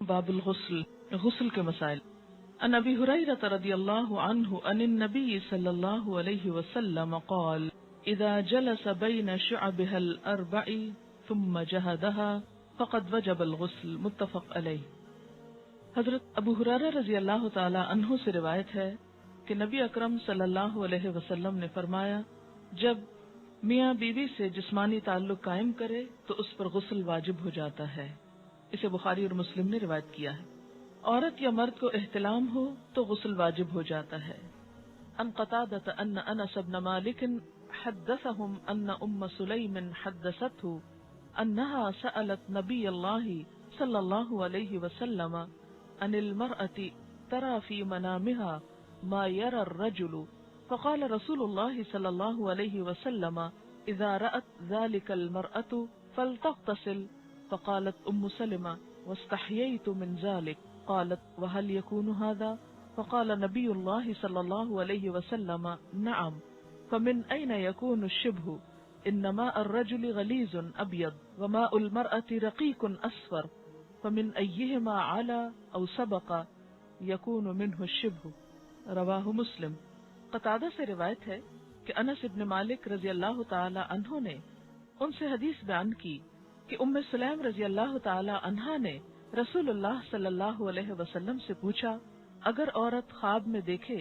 باب الغسل، غسل کے مسائل۔ عن ابی ہریرہ رضی اللہ عنہ عن النبی صلی اللہ علیہ وسلم قال اذا جلس بین شعبها الاربع ثم جہدها فقد وجب الغسل، متفق علیہ۔ حضرت ابو ہریرہ رضی اللہ تعالی عنہ سے روایت ہے کہ نبی اکرم صلی اللہ علیہ وسلم نے فرمایا، جب میاں بیوی سے جسمانی تعلق قائم کرے تو اس پر غسل واجب ہو جاتا ہے۔ اسے بخاری اور مسلم نے روایت کیا ہے۔ عورت یا مرد کو احتلام ہو تو غسل واجب ہو جاتا ہے۔ ان قتادہ ان انس بن مالک حدثهم ان ام سلیم حدثته انها سألت نبی اللہ صلی اللہ علیہ وسلم عن المرأة ترى في منامها ما يرى الرجل فقال رسول الله صلی اللہ علیہ وسلم اذا رأت ذلك المرأة فلتغتسل، فقالت ام سلمة واستحييت من ذلك، قالت وهل يكون هذا؟ فقال نبي الله صلى الله عليه وسلم نعم، فمن أين يكون الشبه؟ إن ماء الرجل غليظ أبيض وماء المرأة رقيق أصفر، فمن أيهما على أو سبق يكون منه الشبه، رواہ مسلم۔ قتادہ سے روایت ہے کہ انس ابن مالک رضی اللہ تعالی عنہ نے ان سے حدیث بیان کی کہ ام سلیم رضی اللہ تعالی عنہا نے رسول اللہ صلی اللہ علیہ وسلم سے پوچھا، اگر عورت خواب میں دیکھے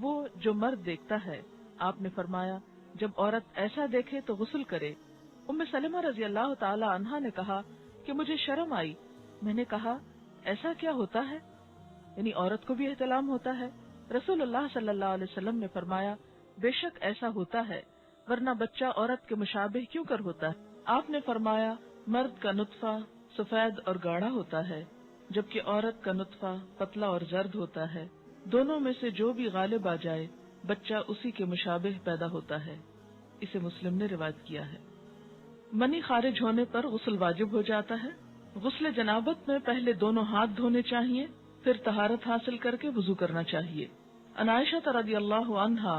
وہ جو مرد دیکھتا ہے، آپ نے فرمایا جب عورت ایسا دیکھے تو غسل کرے۔ ام سلمہ رضی اللہ تعالی عنہا نے کہا کہ مجھے شرم آئی، میں نے کہا ایسا کیا ہوتا ہے؟ یعنی عورت کو بھی احتلام ہوتا ہے؟ رسول اللہ صلی اللہ علیہ وسلم نے فرمایا بے شک ایسا ہوتا ہے، ورنہ بچہ عورت کے مشابہ کیوں کر ہوتا ہے؟ آپ نے فرمایا مرد کا نطفہ سفید اور گاڑھا ہوتا ہے، جبکہ عورت کا نطفہ پتلا اور زرد ہوتا ہے، دونوں میں سے جو بھی غالب آ جائے بچہ اسی کے مشابہ پیدا ہوتا ہے۔ اسے مسلم نے روایت کیا ہے۔ منی خارج ہونے پر غسل واجب ہو جاتا ہے۔ غسل جنابت میں پہلے دونوں ہاتھ دھونے چاہیے، پھر طہارت حاصل کر کے وضو کرنا چاہیے۔ عن عائشہ رضی اللہ عنہا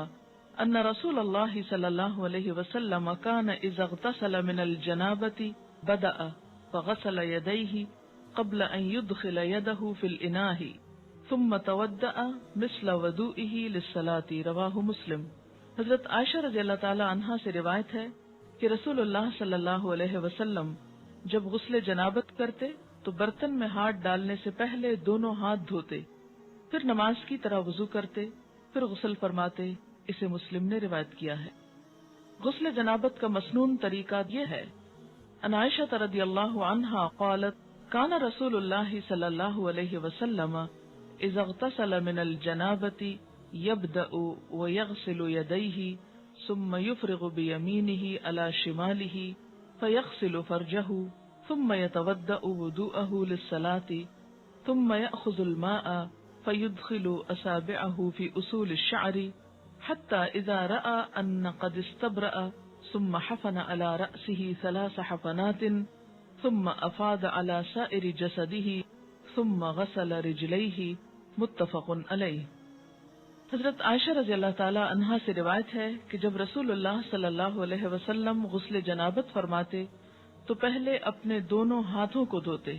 ان رسول اللہ صلی اللہ علیہ وسلم کان اذا اغتسل من الجنابۃ بدأ فغسل يديه قبل ان يدخل يده في الاناء ثم تودأ مثل وضوئه للصلاة، رواہ مسلم۔ حضرت عائشہ رضی اللہ تعالی عنہا سے روایت ہے کہ رسول اللہ صلی اللہ علیہ وسلم جب غسل جنابت کرتے تو برتن میں ہاتھ ڈالنے سے پہلے دونوں ہاتھ دھوتے، پھر نماز کی طرح وضو کرتے، پھر غسل فرماتے۔ اسے مسلم نے روایت کیا ہے۔ غسل جنابت کا مسنون طریقہ یہ ہے۔ عن عائشہ رضی اللہ عنہا قالت کان رسول اللہ صلی اللہ علیہ وسلم اذا اغتسل من الجنابۃ یبدأ ویغسل یدیہ ثم یفرغ بیمینہ علی شمالہ فیغسل فرجہ ثم یتودأ وضوءہ للصلاة ثم یأخذ الماء فیدخل اصابعہ فی اصول الشعر حتى اذا رأى ان قد استبرأ ثم حفن على رأسه 3 حفنات ثم افاض على سائر جسده ثم غسل رجليه، متفق علیہ۔ حضرت عائشہ رضی اللہ تعالی عنہا سے روایت ہے کہ جب رسول اللہ صلی اللہ علیہ وسلم غسل جنابت فرماتے تو پہلے اپنے دونوں ہاتھوں کو دھوتے،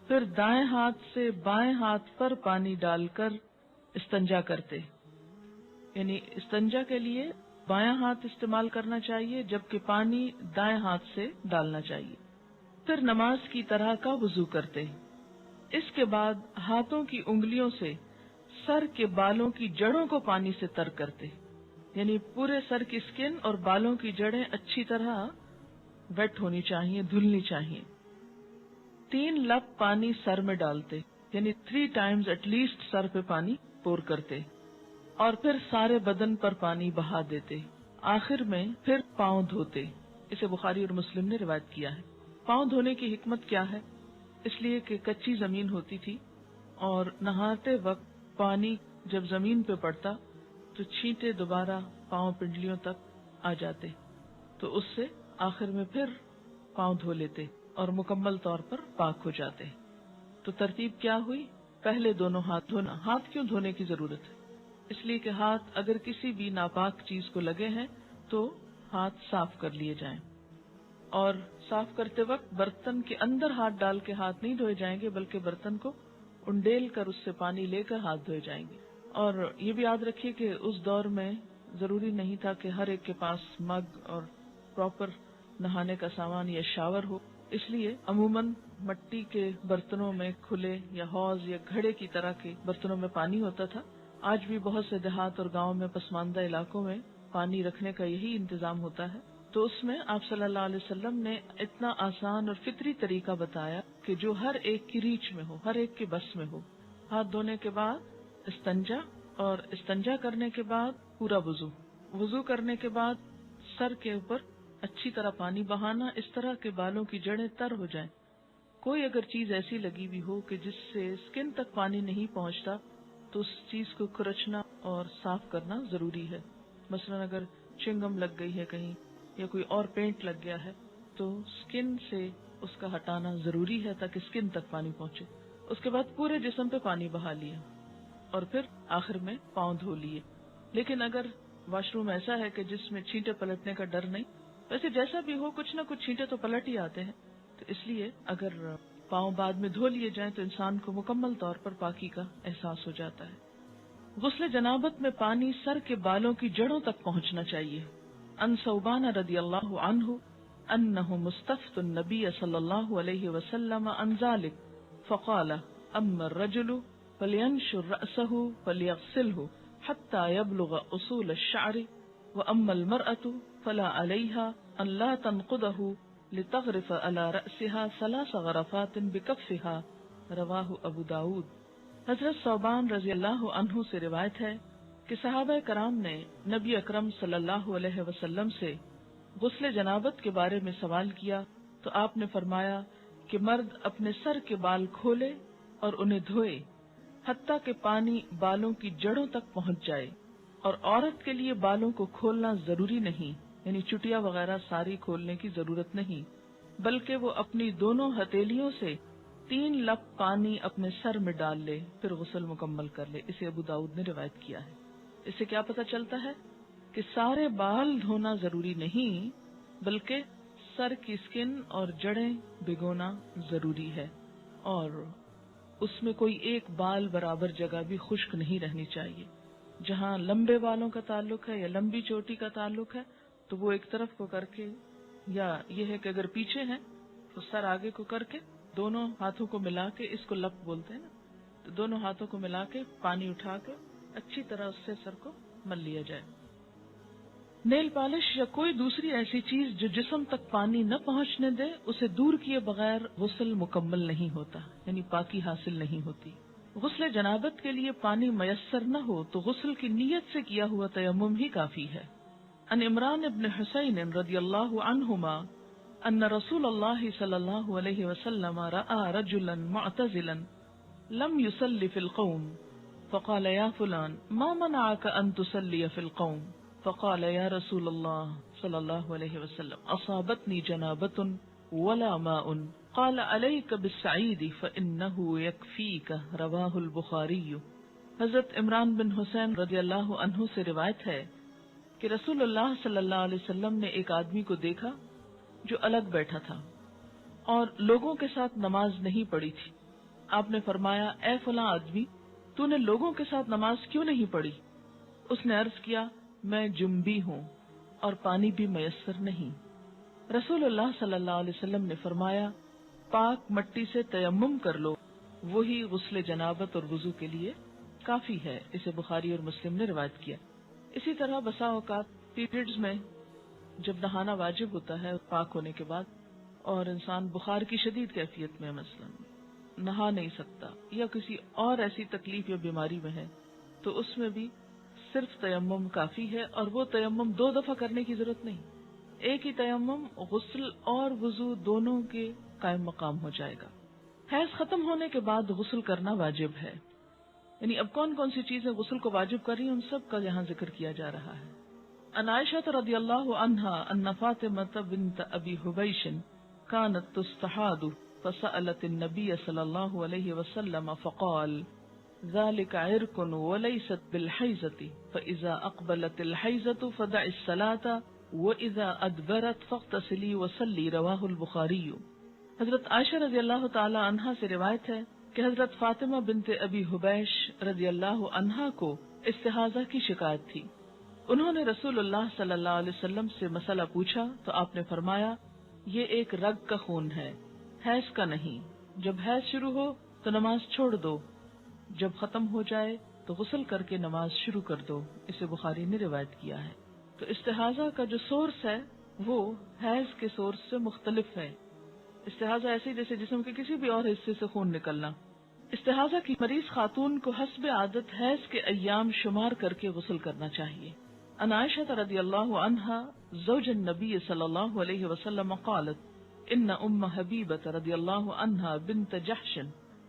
پھر دائیں ہاتھ سے بائیں ہاتھ پر پانی ڈال کر استنجا کرتے، یعنی استنجا کے لیے بایاں ہاتھ استعمال کرنا چاہیے جبکہ پانی دائیں ہاتھ سے ڈالنا چاہیے، پھر نماز کی طرح کا وضو کرتے۔ اس کے بعد ہاتھوں کی انگلیوں سے سر کے بالوں کی جڑوں کو پانی سے تر کرتے، یعنی پورے سر کی سکن اور بالوں کی جڑیں اچھی طرح ویٹ ہونی چاہیے، دھلنی چاہیے۔ 3 لپ پانی سر میں ڈالتے، یعنی 3 times ایٹ لیسٹ سر پہ پانی پور کرتے، اور پھر سارے بدن پر پانی بہا دیتے، آخر میں پھر پاؤں دھوتے۔ اسے بخاری اور مسلم نے روایت کیا ہے۔ پاؤں دھونے کی حکمت کیا ہے؟ اس لیے کہ کچی زمین ہوتی تھی اور نہاتے وقت پانی جب زمین پہ پڑتا تو چھینٹے دوبارہ پاؤں پنڈلیوں تک آ جاتے، تو اس سے آخر میں پھر پاؤں دھو لیتے اور مکمل طور پر پاک ہو جاتے۔ تو ترتیب کیا ہوئی؟ پہلے دونوں ہاتھ دھونا۔ ہاتھ کیوں دھونے کی ضرورت ہے؟ اس لیے کہ ہاتھ اگر کسی بھی ناپاک چیز کو لگے ہیں تو ہاتھ صاف کر لیے جائیں، اور صاف کرتے وقت برتن کے اندر ہاتھ ڈال کے ہاتھ نہیں دھوئے جائیں گے، بلکہ برتن کو انڈیل کر اس سے پانی لے کر ہاتھ دھوئے جائیں گے۔ اور یہ بھی یاد رکھیے کہ اس دور میں ضروری نہیں تھا کہ ہر ایک کے پاس مگ اور پراپر نہانے کا سامان یا شاور ہو، اس لیے عموماً مٹی کے برتنوں میں کھلے یا حوض یا گھڑے کی طرح کے برتنوں میں پانی ہوتا تھا۔ آج بھی بہت سے دیہات اور گاؤں میں پسماندہ علاقوں میں پانی رکھنے کا یہی انتظام ہوتا ہے، تو اس میں آپ صلی اللہ علیہ وسلم نے اتنا آسان اور فطری طریقہ بتایا کہ جو ہر ایک کی ریچ میں ہو، ہر ایک کے بس میں ہو۔ ہاتھ دھونے کے بعد استنجا، اور استنجا کرنے کے بعد پورا وضو کرنے کے بعد سر کے اوپر اچھی طرح پانی بہانا، اس طرح کے بالوں کی جڑیں تر ہو جائیں۔ کوئی اگر چیز ایسی لگی ہوئی ہو کہ جس سے اسکن تک پانی نہیں پہنچتا تو اس چیز کو کھرچنا اور صاف کرنا ضروری ہے۔ مثلا اگر چنگم لگ گئی ہے کہیں یا کوئی اور پینٹ لگ گیا ہے تو اسکن سے اس کا ہٹانا ضروری ہے تاکہ اسکن تک پانی پہنچے۔ اس کے بعد پورے جسم پہ پانی بہا لیا اور پھر آخر میں پاؤں دھو لیے۔ لیکن اگر واش روم ایسا ہے کہ جس میں چھینٹے پلٹنے کا ڈر نہیں، ویسے جیسا بھی ہو کچھ نہ کچھ چھینٹے تو پلٹ ہی آتے ہیں، تو اس لیے اگر پاؤں بعد میں دھو لیے جائیں تو انسان کو مکمل طور پر پاکی کا احساس ہو جاتا ہے۔ غسل جنابت میں پانی سر کے بالوں کی جڑوں تک پہنچنا چاہیے۔ ان ثوبان رضی اللہ عنہ انہ مستفت النبی صلی اللہ علیہ وسلم عن ذلك فقال اما الرجل فلينشر رأسه فليغسله حتى يبلغ اصول الشعر واما المرأة فلا عليها ان لا تنقضه لتغرف على رأسها 3 غرفات بكفها، رواہ ابو داود۔ حضرت ثوبان رضی اللہ عنہ سے روایت ہے کہ صحابہ کرام نے نبی اکرم صلی اللہ علیہ وسلم سے غسل جنابت کے بارے میں سوال کیا تو آپ نے فرمایا کہ مرد اپنے سر کے بال کھولے اور انہیں دھوئے حتیٰ کہ پانی بالوں کی جڑوں تک پہنچ جائے، اور عورت کے لیے بالوں کو کھولنا ضروری نہیں، یعنی چٹیا وغیرہ ساری کھولنے کی ضرورت نہیں، بلکہ وہ اپنی دونوں ہتھیلیوں سے 3 لپ پانی اپنے سر میں ڈال لے پھر غسل مکمل کر لے۔ اسے ابو داؤد نے روایت کیا ہے۔ اس سے کیا پتہ چلتا ہے کہ سارے بال دھونا ضروری نہیں، بلکہ سر کی اسکن اور جڑیں بھگونا ضروری ہے، اور اس میں کوئی ایک بال برابر جگہ بھی خشک نہیں رہنی چاہیے۔ جہاں لمبے بالوں کا تعلق ہے یا لمبی چوٹی کا تعلق ہے تو وہ ایک طرف کو کر کے، یا یہ ہے کہ اگر پیچھے ہیں تو سر آگے کو کر کے دونوں ہاتھوں کو ملا کے، اس کو لپ بولتے ہیں نا، تو دونوں ہاتھوں کو ملا کے پانی اٹھا کے اچھی طرح اس سے سر کو مل لیا جائے۔ نیل پالش یا کوئی دوسری ایسی چیز جو جسم تک پانی نہ پہنچنے دے، اسے دور کیے بغیر غسل مکمل نہیں ہوتا، یعنی پاکی حاصل نہیں ہوتی۔ غسل جنابت کے لیے پانی میسر نہ ہو تو غسل کی نیت سے کیا ہوا تیمم ہی کافی ہے۔ ان عمران ابن حسین رضی اللہ عنہما ان رسول اللہ صلی اللہ علیہ وسلم رأى رجلا معتزلا لم يصلي في القوم فقال يا فلان ما منعك ان تصلي في القوم فقال يا رسول الله صلى الله عليه وسلم اصابتني جنابة ولا ماء قال عليك بالسعيد فانه يكفيك، رواه البخاری۔ حضرت عمران بن حسین رضی اللہ عنہ سے روایت ہے کہ رسول اللہ صلی اللہ علیہ وسلم نے ایک آدمی کو دیکھا جو الگ بیٹھا تھا اور لوگوں کے ساتھ نماز نہیں پڑھی تھی۔ آپ نے فرمایا، اے فلاں آدمی، تو نے لوگوں کے ساتھ نماز کیوں نہیں پڑھی؟ اس نے عرض کیا، میں جنبی ہوں اور پانی بھی میسر نہیں۔ رسول اللہ صلی اللہ علیہ وسلم نے فرمایا، پاک مٹی سے تیمم کر لو، وہی غسل جنابت اور وضو کے لیے کافی ہے۔ اسے بخاری اور مسلم نے روایت کیا۔ اسی طرح بسا اوقات پیریڈز میں جب نہانا واجب ہوتا ہے پاک ہونے کے بعد، اور انسان بخار کی شدید کیفیت میں مثلا نہا نہیں سکتا یا کسی اور ایسی تکلیف یا بیماری میں ہے، تو اس میں بھی صرف تیمم کافی ہے، اور وہ تیمم 2 دفعہ کرنے کی ضرورت نہیں، ایک ہی تیمم غسل اور وضو دونوں کے قائم مقام ہو جائے گا۔ حیض ختم ہونے کے بعد غسل کرنا واجب ہے، یعنی اب کون کون سی چیزیں غسل کو واجب کر رہی ہیں ان سب کا یہاں ذکر کیا جا رہا ہے۔ عن عائشہ رضی اللہ عنہا ان فاطمہ بنت ابی حبیش كانت تستحاض فسألت النبي صلی اللہ علیہ وسلم فقال ذلك عرق وليست بالحيضة فإذا أقبلت الحيضة فدع الصلاة وَإِذَا أَدْبَرَتْ فَاغْتَسِلِي وَصَلِّي رواہ البخاری۔ حضرت عائشہ رضی اللہ تعالی عنہا سے روایت ہے کہ حضرت فاطمہ بنت ابی حبیش رضی اللہ عنہا کو استحاضہ کی شکایت تھی۔ انہوں نے رسول اللہ صلی اللہ علیہ وسلم سے مسئلہ پوچھا تو آپ نے فرمایا یہ ایک رگ کا خون ہے، حیض کا نہیں، جب حیض شروع ہو تو نماز چھوڑ دو، جب ختم ہو جائے تو غسل کر کے نماز شروع کر دو۔ اسے بخاری نے روایت کیا ہے۔ تو استحاضہ کا جو سورس ہے وہ حیض کے سورس سے مختلف ہے۔ استحاضہ ایسے جیسے جسم کے کسی بھی اور حصے سے خون نکلنا۔ استحاضہ کی مریض خاتون کو حسب عادت حیض کے ایام شمار کر کے غسل کرنا چاہیے۔ عن عائشہ رضی اللہ عنہا زوج النبی صلی اللہ علیہ وسلم قالت ان ام حبیبۃ رضی اللہ عنہا بنت جحش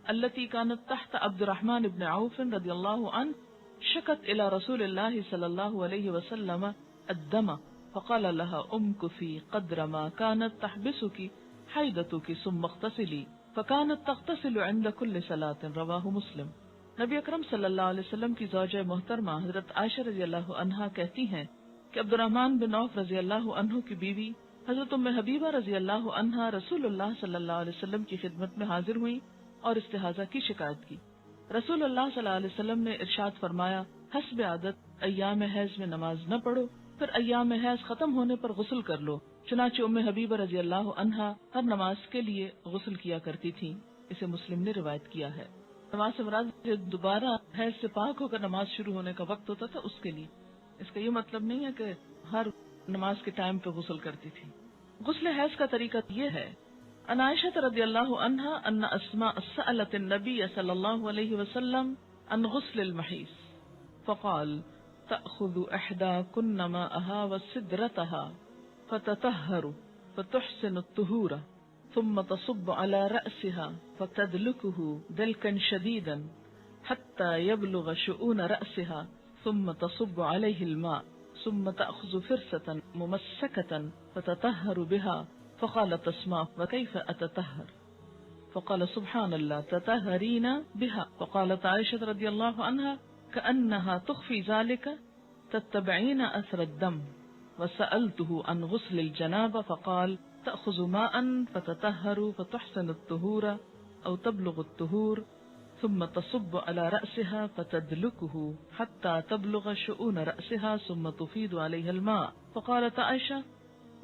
التي كانت تحت عبد الرحمن بن عوف رضی اللہ عنہ شکت الى رسول اللہ صلی اللہ علیہ وسلم الدم فقال لها امكثي قدر ما كانت تحبسك حیدتك ثم اغتسلی فكانت تغتسل عند كل صلاة رواہ مسلم۔ نبی اکرم صلی اللہ علیہ وسلم کی زوجہ محترمہ حضرت عائشہ رضی اللہ عنہا کہتی ہیں کہ عبد الرحمن بن عوف رضی اللہ عنہ کی بیوی حضرت ام حبیبہ رضی اللہ عنہا رسول اللہ صلی اللہ علیہ وسلم کی خدمت میں حاضر ہوئی اور استحاضہ کی شکایت کی۔ رسول اللہ صلی اللہ علیہ وسلم نے ارشاد فرمایا حسب عادت ایام حیض میں نماز نہ پڑھو، پھر ایام حیض ختم ہونے پر غسل کر لو۔ چنانچہ ام حبیبہ رضی اللہ عنہا ہر نماز کے لیے غسل کیا کرتی تھی۔ اسے مسلم نے روایت کیا ہے۔ نماز سے مراد دوبارہ حیض سے پاک ہو کر نماز شروع ہونے کا وقت ہوتا تھا اس کے لیے۔ اس کا یہ مطلب نہیں ہے کہ ہر نماز کے ٹائم پہ غسل کرتی تھی۔ غسل حیض کا طریقہ یہ ہے۔ عن عائشہ رضی اللہ عنہا ان اسماء سألت النبی صلی اللہ علیہ وسلم عن غسل المحیض فقال تأخذ احداکن ماءها وسدرتها فتطهر فتحسن الطهور ثم تصب على رأسها فتدلكه دلكا شديدا حتى يبلغ شؤون رأسها ثم تصب عليه الماء ثم تأخذ فرصة ممسكة فتطهر بها فقالت اسماء وكيف أتطهر فقال سبحان الله تطهرين بها فقالت عائشة رضي الله عنها كأنها تخفي ذلك تتبعين أثر الدم وسألته عن غسل الجنابة فقال تأخذ ماء فتطهر فتحسن الطهور أو تبلغ الطهور ثم تصب على رأسها فتدلكه حتى تبلغ شؤون رأسها ثم تفيض عليها الماء فقالت عائشة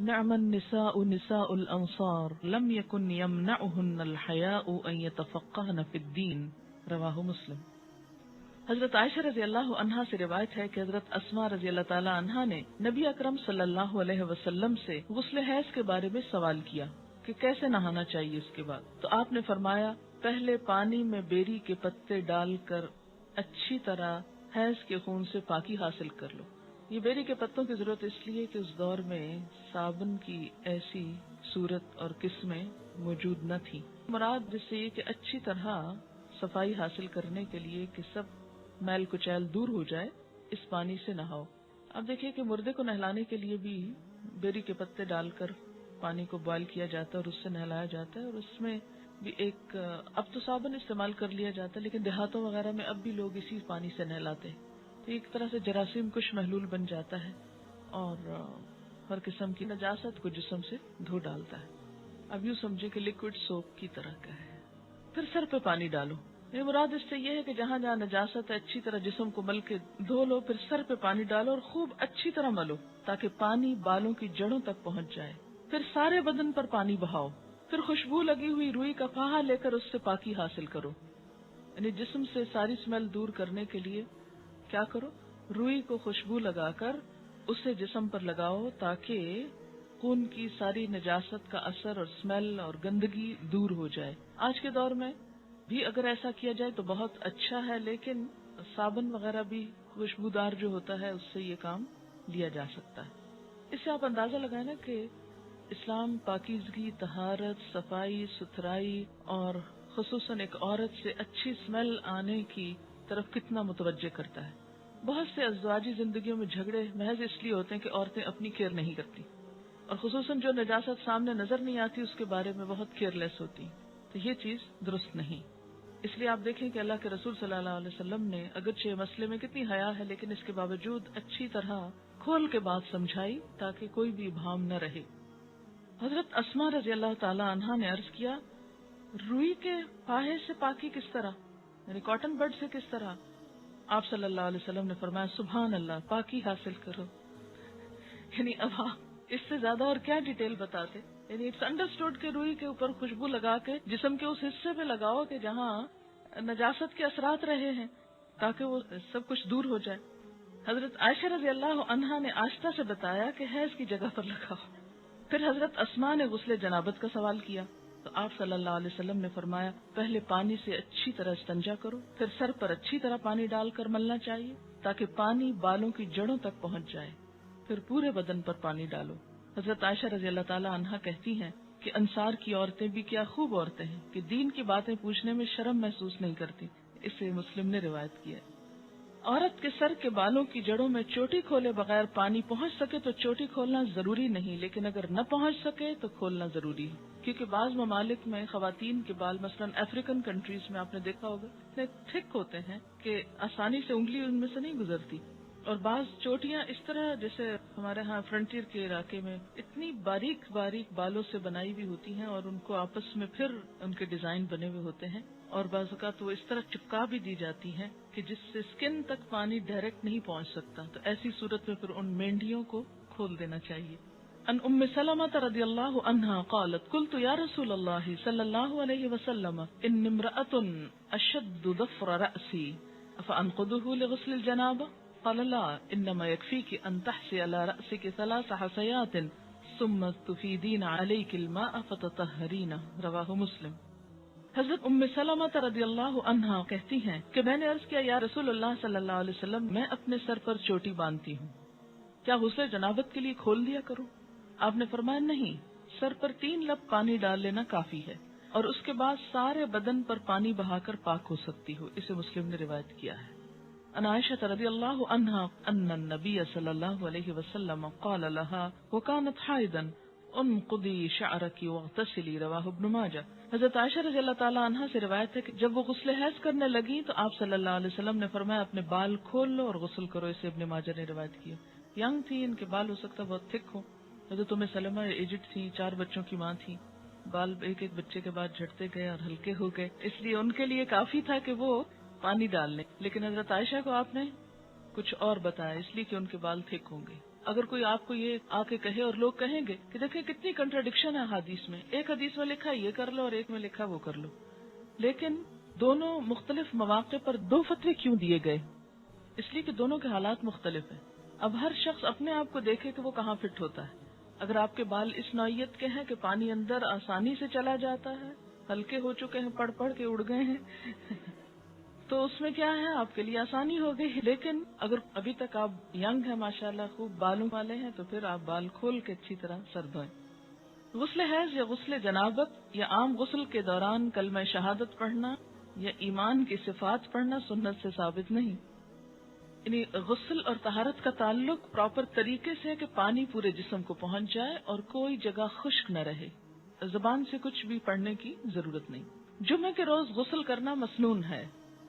نعم النساء نساء الأنصار لم يكن يمنعهن الحياء أن يتفقهن في الدين رواہ مسلم۔ حضرت عائشہ رضی اللہ عنہا سے روایت ہے کہ حضرت اسماء رضی اللہ تعالی عنہا نے نبی اکرم صلی اللہ علیہ وسلم سے غسل حیض کے بارے میں سوال کیا کہ کیسے نہانا چاہیے اس کے بعد، تو آپ نے فرمایا پہلے پانی میں بیری کے پتے ڈال کر اچھی طرح حیض کے خون سے پاکی حاصل کر لو۔ یہ بیری کے پتوں کی ضرورت اس لیے کہ اس دور میں صابن کی ایسی صورت اور قسمیں موجود نہ تھی۔ مراد جس سے یہ کہ اچھی طرح صفائی حاصل کرنے کے لیے کہ سب میل کچیل دور ہو جائے اس پانی سے نہاؤ۔ اب دیکھیے کہ مردے کو نہلانے کے لیے بھی بیری کے پتے ڈال کر پانی کو بوائل کیا جاتا ہے اور اس سے نہلایا جاتا ہے، اور اس میں بھی ایک اب تو صابن استعمال کر لیا جاتا ہے لیکن دیہاتوں وغیرہ میں اب بھی لوگ اسی پانی سے نہلاتے ہیں، تو ایک طرح سے جراثیم کش محلول بن جاتا ہے اور ہر قسم کی نجاست کو جسم سے دھو ڈالتا ہے۔ اب یوں سمجھے کہ لیکوڈ سوپ کی طرح کا ہے۔ پھر سر پہ پانی ڈالو، یہ مراد اس سے یہ ہے کہ جہاں جہاں نجاست ہے اچھی طرح جسم کو مل کے دھو لو، پھر سر پہ پانی ڈالو اور خوب اچھی طرح ملو تاکہ پانی بالوں کی جڑوں تک پہنچ جائے۔ پھر سارے بدن پر پانی بہاؤ، پھر خوشبو لگی ہوئی روئی کا پھاہا لے کر اس سے پاکی حاصل کرو، یعنی جسم سے ساری اسمیل دور کرنے کے لیے کیا کرو، روئی کو خوشبو لگا کر اسے جسم پر لگاؤ تاکہ خون کی ساری نجاست کا اثر اور اسمیل اور گندگی دور ہو جائے۔ آج کے دور میں بھی اگر ایسا کیا جائے تو بہت اچھا ہے، لیکن صابن وغیرہ بھی خوشبودار جو ہوتا ہے اس سے یہ کام لیا جا سکتا ہے۔ اس سے آپ اندازہ لگائیں نا کہ اسلام پاکیزگی، طہارت، صفائی ستھرائی اور خصوصاً ایک عورت سے اچھی اسمیل آنے کی طرف کتنا متوجہ کرتا ہے۔ بہت سے ازدواجی زندگیوں میں جھگڑے محض اس لیے ہوتے ہیں کہ عورتیں اپنی کیئر نہیں کرتی، اور خصوصاً جو نجاست سامنے نظر نہیں آتی اس کے بارے میں بہت کیئر لیس ہوتی، تو یہ چیز درست نہیں۔ اس لیے آپ دیکھیں کہ اللہ کے رسول صلی اللہ علیہ وسلم نے اگرچہ مسئلے میں کتنی حیا ہے لیکن اس کے باوجود اچھی طرح کھول کے بات سمجھائی تاکہ کوئی بھی ابہام نہ رہے۔ حضرت اسماء رضی اللہ تعالی عنہا نے عرض کیا، روئی کے پاہے سے پاکی کس طرح، یعنی کاٹن بڈ سے کس طرح؟ آپ صلی اللہ علیہ وسلم نے فرمایا سبحان اللہ، پاکی حاصل کرو۔ یعنی اب آپ اس سے زیادہ اور کیا ڈیٹیل بتاتے؟ یعنی اٹس انڈرسٹوڈ کہ روئی کے اوپر خوشبو لگا کے جسم کے اس حصے پہ لگاؤ کہ جہاں نجاست کے اثرات رہے ہیں تاکہ وہ سب کچھ دور ہو جائے۔ حضرت عائشہ رضی اللہ عنہا نے آہستہ سے بتایا کہ حیض کی جگہ پر لگاؤ۔ پھر حضرت اسماء نے غسل جنابت کا سوال کیا تو آپ صلی اللہ علیہ وسلم نے فرمایا پہلے پانی سے اچھی طرح استنجا کرو، پھر سر پر اچھی طرح پانی ڈال کر ملنا چاہیے تاکہ پانی بالوں کی جڑوں تک پہنچ جائے، پھر پورے بدن پر پانی ڈالو۔ حضرت عائشہ رضی اللہ تعالی عنہا کہتی ہیں کہ انصار کی عورتیں بھی کیا خوب عورتیں ہیں کہ دین کی باتیں پوچھنے میں شرم محسوس نہیں کرتی۔ اسے مسلم نے روایت کیا ہے۔ عورت کے سر کے بالوں کی جڑوں میں چوٹی کھولے بغیر پانی پہنچ سکے تو چوٹی کھولنا ضروری نہیں، لیکن اگر نہ پہنچ سکے تو کھولنا ضروری ہے، کیونکہ بعض ممالک میں خواتین کے بال مثلا افریقن کنٹریز میں آپ نے دیکھا ہوگا اتنے تھک ہوتے ہیں کہ آسانی سے انگلی ان میں سے نہیں گزرتی، اور بعض چوٹیاں اس طرح جیسے ہمارے ہاں فرنٹیئر کے علاقے میں اتنی باریک باریک بالوں سے بنائی بھی ہوتی ہیں اور ان کو آپس میں پھر ان کے ڈیزائن بنے ہوئے ہوتے ہیں، اور بعض اوقات وہ اس طرح چپکا بھی دی جاتی ہیں کہ جس سے سکن تک پانی ڈائریکٹ نہیں پہنچ سکتا، تو ایسی صورت میں پھر ان مینڈیوں کو کھول دینا چاہیے۔ ان ام سلمہ رضی اللہ عنہا قالت قلت یا رسول اللہ صلی اللہ علیہ وسلم ان امرأة اشد ضفر رأسی افانقضه لغسل الجنابہ قال لا انما يكفيك ان تحسي على رأسك 3 حسيات ثم تفيدين عليك الماء فتطهرين رواہ مسلم۔ حضرت ام سلمہ رضی اللہ عنہا کہتی ہیں کہ میں نے عرض کیا یا رسول اللہ صلی اللہ علیہ وسلم میں اپنے سر پر چوٹی باندھتی ہوں، کیا غسل جنابت کے لیے کھول دیا کروں؟ آپ نے فرمایا نہیں، سر پر 3 لب پانی ڈال لینا کافی ہے اور اس کے بعد سارے بدن پر پانی بہا کر پاک ہو سکتی ہو۔ اسے مسلم نے روایت کیا ہے۔ عن عائشہ رضی اللہ عنہا ان النبی صلی اللہ علیہ وسلم قال لها وكانت حائضا انقضی شعرکی واغتسلی رواہ ابن ماجہ۔ حضرت عائشہ رضی اللہ تعالی عنہا سے روایت ہے کہ جب وہ غسل حیض کرنے لگی تو آپ صلی اللہ علیہ وسلم نے فرمایا اپنے بال کھول لو اور غسل کرو۔ اسے ابن ماجہ نے روایت کیا۔ ینگ تھی، ان کے بال ہو سکتا بہت تھک ہو۔ حضرت ام سلمہ ایجڈ تھی، 4 بچوں کی ماں تھی، بال ایک ایک بچے کے بعد جھڑتے گئے اور ہلکے ہو گئے، اس لیے ان کے لیے کافی تھا کہ وہ پانی ڈال لیں، لیکن حضرت عائشہ کو آپ نے کچھ اور بتایا اس لیے کہ ان کے بال تھک ہوں گے۔ اگر کوئی آپ کو یہ آ کے کہے اور لوگ کہیں گے کہ دیکھیں کتنی کنٹراڈکشن ہے حدیث میں، ایک حدیث میں لکھا یہ کر لو اور ایک میں لکھا وہ کر لو، لیکن دونوں مختلف مواقع پر 2 فتوے کیوں دیے گئے؟ اس لیے کہ دونوں کے حالات مختلف ہیں۔ اب ہر شخص اپنے آپ کو دیکھے کہ وہ کہاں فٹ ہوتا ہے۔ اگر آپ کے بال اس نوعیت کے ہیں کہ پانی اندر آسانی سے چلا جاتا ہے، ہلکے ہو چکے ہیں، پڑ کے اڑ گئے ہیں تو اس میں کیا ہے، آپ کے لیے آسانی ہو گئی۔ لیکن اگر ابھی تک آپ ینگ ہیں، ماشاءاللہ خوب بالوں والے ہیں، تو پھر آپ بال کھول کے اچھی طرح سر دھوئیں۔ غسل حیض یا غسل جنابت یا عام غسل کے دوران کلمہ شہادت پڑھنا یا ایمان کی صفات پڑھنا سنت سے ثابت نہیں۔ یعنی غسل اور طہارت کا تعلق پراپر طریقے سے ہے کہ پانی پورے جسم کو پہنچ جائے اور کوئی جگہ خشک نہ رہے، زبان سے کچھ بھی پڑھنے کی ضرورت نہیں۔ جمعہ کے روز غسل کرنا مسنون ہے،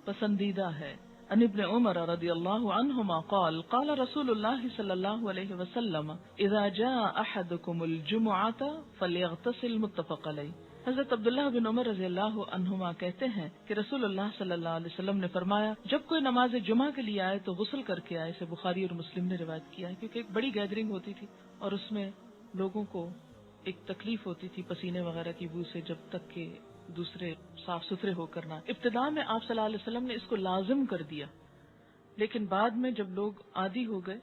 پسندیدہ ہے۔ عن ابن عمر رضی اللہ عنہما قال قال رسول اللہ صلی اللہ علیہ وسلم اذا جاء احدکم الجمعة فلیغتسل متفق علیہ۔ حضرت عبداللہ بن عمر رضی اللہ عنہما کہتے ہیں کہ رسول اللہ صلی اللہ علیہ وسلم نے فرمایا جب کوئی نماز جمعہ کے لیے آئے تو غسل کر کے آئے۔ اسے بخاری اور مسلم نے روایت کیا ہے، کیونکہ ایک بڑی گیدرنگ ہوتی تھی اور اس میں لوگوں کو ایک تکلیف ہوتی تھی پسینے وغیرہ کی بو سے، جب تک کہ دوسرے صاف ستھرے ہو کر نہ۔ ابتداء میں آپ صلی اللہ علیہ وسلم نے اس کو لازم کر دیا، لیکن بعد میں جب لوگ عادی ہو گئے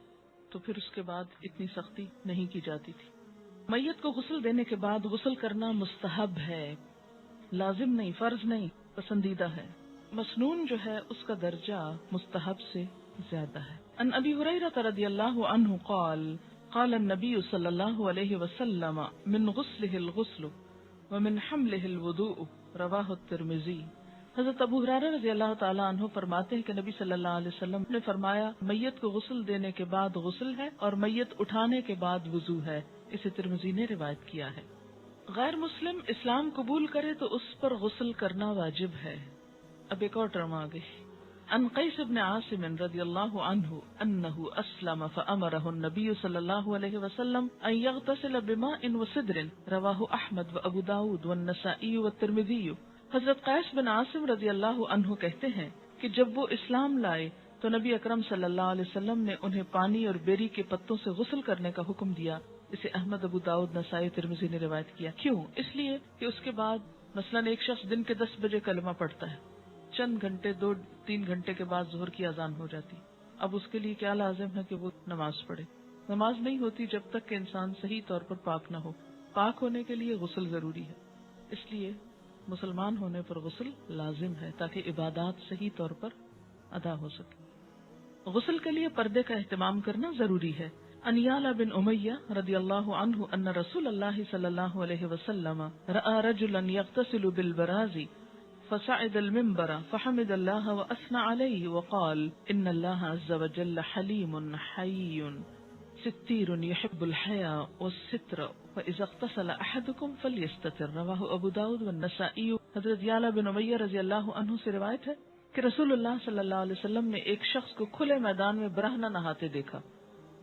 تو پھر اس کے بعد اتنی سختی نہیں کی جاتی تھی۔ میت کو غسل دینے کے بعد غسل کرنا مستحب ہے، لازم نہیں، فرض نہیں، پسندیدہ ہے۔ مسنون جو ہے اس کا درجہ مستحب سے زیادہ ہے۔ ان ابی ہریرہ رضی اللہ عنہ قال قال النبی صلی اللہ علیہ وسلم من غسلہ الغسل ومن حملہ الوضوء رواہ الترمذی۔ حضرت ابو ہریرہ رضی اللہ تعالیٰ عنہ فرماتے ہیں کہ نبی صلی اللہ علیہ وسلم نے فرمایا میت کو غسل دینے کے بعد غسل ہے اور میت اٹھانے کے بعد وضو ہے۔ اسے ترمذی نے روایت کیا ہے۔ غیر مسلم اسلام قبول کرے تو اس پر غسل کرنا واجب ہے۔ اب ایک اور ٹرم آ گئی. عن قیس بن عاصم رضی اللہ عنہ انه اسلم فامره النبی صلی اللہ علیہ وسلم ان يغتسل بماء وسدر رواہ احمد و ابو داود والنسائی والترمذی. حضرت قیس بن عاصم رضی اللہ عنہ کہتے ہیں کہ جب وہ اسلام لائے تو نبی اکرم صلی اللہ علیہ وسلم نے انہیں پانی اور بیری کے پتوں سے غسل کرنے کا حکم دیا. اسے احمد، ابو داؤد، نسائی، ترمذی نے روایت کیا. کیوں؟ اس لیے کہ اس کے بعد مثلاً ایک شخص دن کے 10 بجے کلمہ پڑھتا ہے، چند گھنٹے 2-3 گھنٹے کے بعد ظہر کی اذان ہو جاتی. اب اس کے لیے کیا لازم ہے کہ وہ نماز پڑھے. نماز نہیں ہوتی جب تک کہ انسان صحیح طور پر پاک نہ ہو. پاک ہونے کے لیے غسل ضروری ہے. اس لیے مسلمان ہونے پر غسل لازم ہے تاکہ عبادات صحیح طور پر ادا ہو سکے. غسل کے لیے پردے کا اہتمام کرنا ضروری ہے. ان یعلا بن امیہ رضی اللہ عنہ ان رسول اللہ صلی اللہ علیہ وسلم رأى رجلا يغتسل بالبراز فصعد المنبر فحمد الله واثنى عليه وقال ان الله عز وجل حليم حي ستير يحب الحياء والستر فاذا اغتسل احدكم فليستتر. رواہ ابو داود والنسائی. حضرت یعلا بن امیہ رضی اللہ عنہ سے روایت ہے کہ رسول اللہ صلی اللہ علیہ وسلم نے ایک شخص کو کھلے میدان میں برہنہ نہاتے دیکھا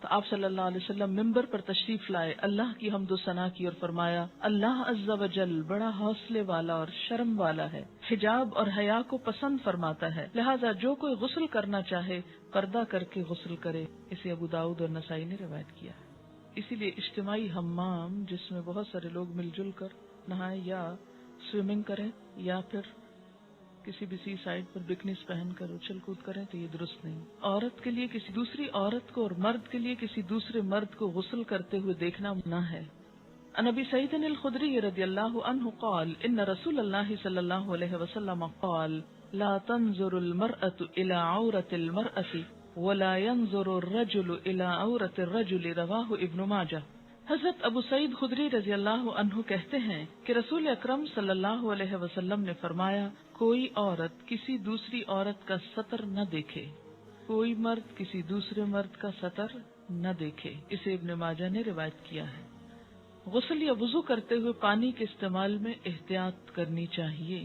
تو آپ صلی اللہ علیہ وسلم ممبر پر تشریف لائے، اللہ کی حمد و ثنا کی اور فرمایا اللہ عز و جل بڑا حوصلے والا اور شرم والا ہے، حجاب اور حیا کو پسند فرماتا ہے، لہذا جو کوئی غسل کرنا چاہے پردہ کر کے غسل کرے. اسے ابو داؤد اور نسائی نے روایت کیا ہے. اسی لیے اجتماعی حمام جس میں بہت سارے لوگ مل جل کر نہائیں یا سوئمنگ کریں یا پھر کسی بھی سی سائڈ پر بکنیز پہن کر اچھل کود کریں تو یہ درست نہیں. عورت کے لیے کسی دوسری عورت کو اور مرد کے لیے کسی دوسرے مرد کو غسل کرتے ہوئے دیکھنا منع ہے. عن ابی سعید الخدری رضی اللہ عنہ قال ان رسول اللہ صلی اللہ علیہ وسلم قال لا تنظر المرأة الى عورة المرأة ولا ينظر الرجل الى عورة الرجل. رواہ ابن ماجہ. حضرت ابو سعید خدری رضی اللہ عنہ کہتے ہیں کہ رسول اکرم صلی اللہ علیہ وسلم نے فرمایا کوئی عورت کسی دوسری عورت کا سطر نہ دیکھے، کوئی مرد کسی دوسرے مرد کا سطر نہ دیکھے. اسے ابن ماجہ نے روایت کیا ہے. غسل یا وضو کرتے ہوئے پانی کے استعمال میں احتیاط کرنی چاہیے.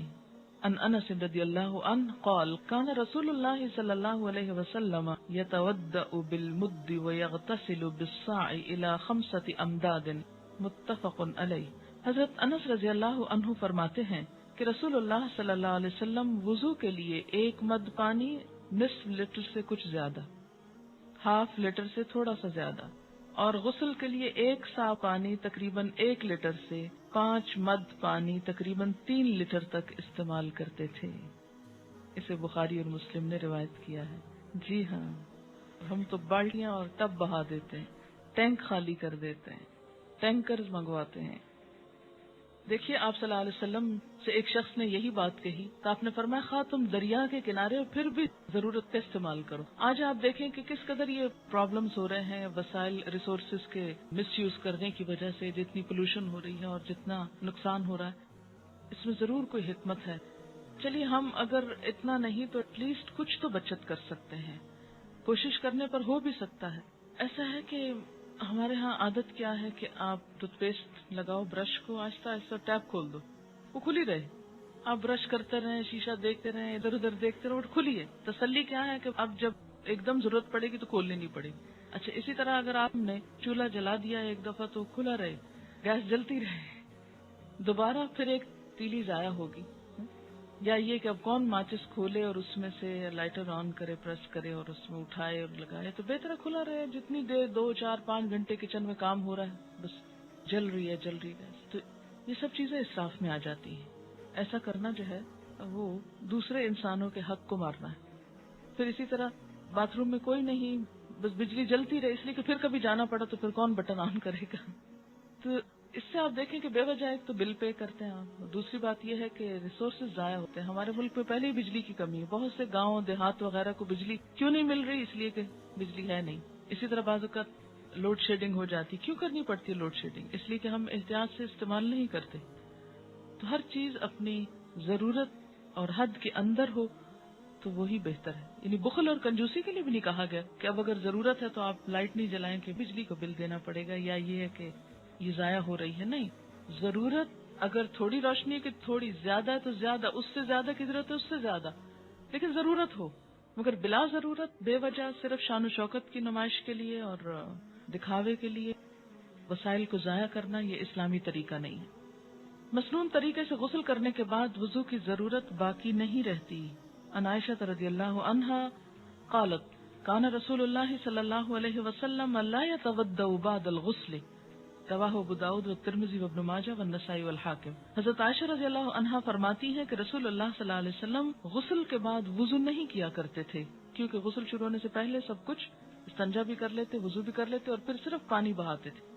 ان انس رضی اللہ عنہ قال کان رسول اللہ صلی اللہ علیہ وسلم یتودأ بالمد ویغتسل بالصاع الى 5 امداد متفق علیہ. حضرت انس رضی اللہ عنہ فرماتے ہیں کہ رسول اللہ صلی اللہ علیہ وسلم وضو کے لیے 1 مد پانی نصف لیٹر سے کچھ زیادہ، ½ لیٹر سے تھوڑا سا زیادہ، اور غسل کے لیے 1 سا پانی تقریباً 1 لیٹر سے 5 مد پانی تقریباً 3 لیٹر تک استعمال کرتے تھے. اسے بخاری اور مسلم نے روایت کیا ہے. جی ہاں، ہم تو بالٹیاں اور ٹب بہا دیتے ہیں، ٹینک خالی کر دیتے ہیں، ٹینکرز منگواتے ہیں. دیکھیے آپ صلی اللہ علیہ وسلم سے ایک شخص نے یہی بات کہی تو آپ نے فرمایا خواہ تم دریا کے کنارے ہو پھر بھی ضرورت کا استعمال کرو. آج آپ دیکھیں کہ کس قدر یہ پرابلمز ہو رہے ہیں وسائل ریسورسز کے مس یوز کرنے کی وجہ سے، جتنی پولوشن ہو رہی ہے اور جتنا نقصان ہو رہا ہے. اس میں ضرور کوئی حکمت ہے. چلیے ہم اگر اتنا نہیں تو ایٹ لیسٹ کچھ تو بچت کر سکتے ہیں، کوشش کرنے پر ہو بھی سکتا ہے. ایسا ہے کہ ہمارے ہاں عادت کیا ہے کہ آپ ٹوتھ پیسٹ لگاؤ، برش کو آہستہ آہستہ ٹیپ کھول دو، وہ کھلی رہے. آپ برش کرتے رہیں، شیشہ دیکھتے رہیں، ادھر ادھر دیکھتے رہو، کھلی ہے. تسلی کیا ہے کہ اب جب ایک دم ضرورت پڑے گی تو کھولنی نہیں پڑے گی. اچھا اسی طرح اگر آپ نے چولہا جلا دیا ایک دفعہ تو کھلا رہے، گیس جلتی رہے، دوبارہ پھر ایک تیلی ضائع ہوگی. یا یہ کہ اب کون ماچس کھولے اور اس میں سے لائٹر آن کرے، پریس کرے اور اس میں اٹھائے اور لگائے. تو بہتر ہے کھلا رہے، جتنی دیر 2 4 5 گھنٹے کچن میں کام ہو رہا ہے بس جل رہی ہے گیس. تو یہ سب چیزیں اسراف میں آ جاتی ہیں. ایسا کرنا جو ہے وہ دوسرے انسانوں کے حق کو مارنا ہے. پھر اسی طرح باتھ روم میں کوئی نہیں، بس بجلی جلتی رہے، اس لیے کہ پھر کبھی جانا پڑا تو پھر کون بٹن آن کرے گا. تو اس سے آپ دیکھیں کہ بے وجہ ایک تو بل پے کرتے ہیں آپ، دوسری بات یہ ہے کہ ریسورسز ضائع ہوتے ہیں. ہمارے ملک میں پہلے ہی بجلی کی کمی ہے، بہت سے گاؤں دیہات وغیرہ کو بجلی کیوں نہیں مل رہی؟ اس لیے کہ بجلی ہے نہیں. اسی طرح بعض اوقات لوڈ شیڈنگ ہو جاتی. کیوں کرنی پڑتی ہے لوڈ شیڈنگ؟ اس لیے کہ ہم احتیاط سے استعمال نہیں کرتے. تو ہر چیز اپنی ضرورت اور حد کے اندر ہو تو وہی بہتر ہے. یعنی بخل اور کنجوسی کے لیے بھی نہیں کہا گیا کہ اب اگر ضرورت ہے تو آپ لائٹ نہیں جلائیں کہ بجلی کو بل دینا پڑے گا یا یہ ہے کہ یہ ضائع ہو رہی ہے. نہیں، ضرورت اگر تھوڑی روشنی کی تھوڑی زیادہ ہے تو زیادہ، اس سے زیادہ کی ضرورت ہے اس سے زیادہ، لیکن ضرورت ہو، مگر بلا ضرورت بے وجہ صرف شان و شوکت کی نمائش کے لیے اور دکھاوے کے لیے وسائل کو ضائع کرنا، یہ اسلامی طریقہ نہیں ہے۔ مسنون طریقے سے غسل کرنے کے بعد وضو کی ضرورت باقی نہیں رہتی۔ عن عائشہ رضی اللہ عنہا قالت کان رسول اللہ صلی اللہ علیہ وسلم لا يتوضأ بعد الغسل، رواہ ابو داؤد والترمذی وابن ماجہ والنسائی والحاکم۔ حضرت عائشہ رضی اللہ عنہا فرماتی ہیں کہ رسول اللہ صلی اللہ علیہ وسلم غسل کے بعد وضو نہیں کیا کرتے تھے، کیونکہ غسل شروع ہونے سے پہلے سب کچھ استنجا بھی کر لیتے، وضو بھی کر لیتے اور پھر صرف پانی بہاتے تھے۔